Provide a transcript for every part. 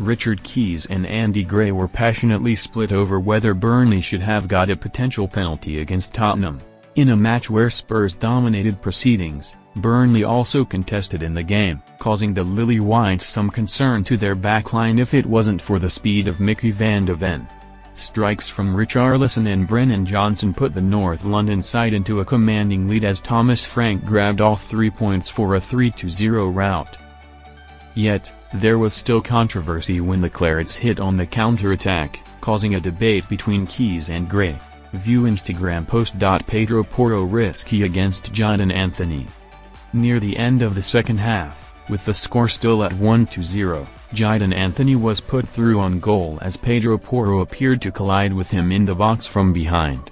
Richard Keys and Andy Gray were passionately split over whether Burnley should have got a potential penalty against Tottenham. In a match where Spurs dominated proceedings, Burnley also contested in the game, causing the Lilywhites some concern to their backline if it wasn't for the speed of Micky van de Ven. Strikes from Richarlison and Brennan Johnson put the North London side into a commanding lead as Thomas Frank grabbed all 3 points for a 3-0 rout. Yet, there was still controversy when the Clarets hit on the counter-attack, causing a debate between Keys and Gray. View Instagram post. Pedro Porro risky against Jadon Anthony. Near the end of the second half, with the score still at 1-0, Jadon Anthony was put through on goal as Pedro Porro appeared to collide with him in the box from behind.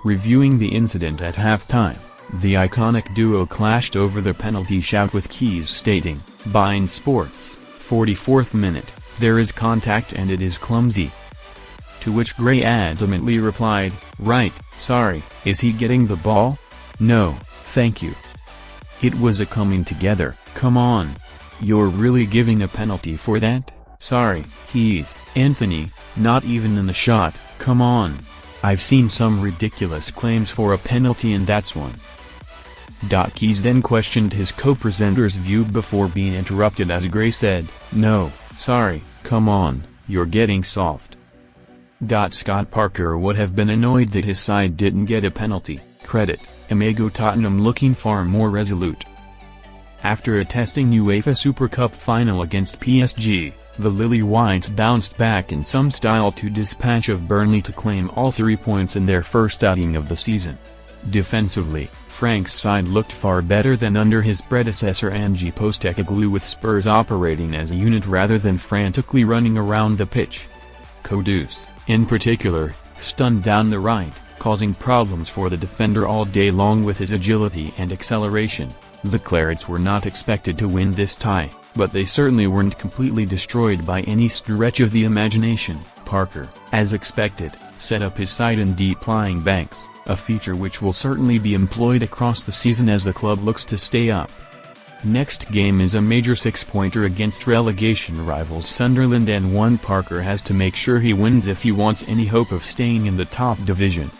Reviewing the incident at halftime, the iconic duo clashed over the penalty shout with Keys stating, "Bein Sports, 44th minute, there is contact and it is clumsy." To which Gray adamantly replied, "Right, sorry, is he getting the ball? No, thank you. It was a coming together, come on. You're really giving a penalty for that? Sorry, he's, Anthony, not even in the shot, come on. I've seen some ridiculous claims for a penalty and that's one." Keys then questioned his co-presenter's view before being interrupted as Gray said, "No, sorry, come on, you're getting soft." Scott Parker would have been annoyed that his side didn't get a penalty, credit, Imago Tottenham looking far more resolute. After a testing UEFA Super Cup final against PSG, the Lilywhites bounced back in some style to dispatch of Burnley to claim all 3 points in their first outing of the season. Defensively, Frank's side looked far better than under his predecessor Ange Postecoglou, with Spurs operating as a unit rather than frantically running around the pitch. Kudus, in particular, stunned down the right, causing problems for the defender all day long with his agility and acceleration. The Clarets were not expected to win this tie, but they certainly weren't completely destroyed by any stretch of the imagination. Parker, as expected, set up his side in deep-lying banks, a feature which will certainly be employed across the season as the club looks to stay up. Next game is a major six-pointer against relegation rivals Sunderland, and one Parker has to make sure he wins if he wants any hope of staying in the top division.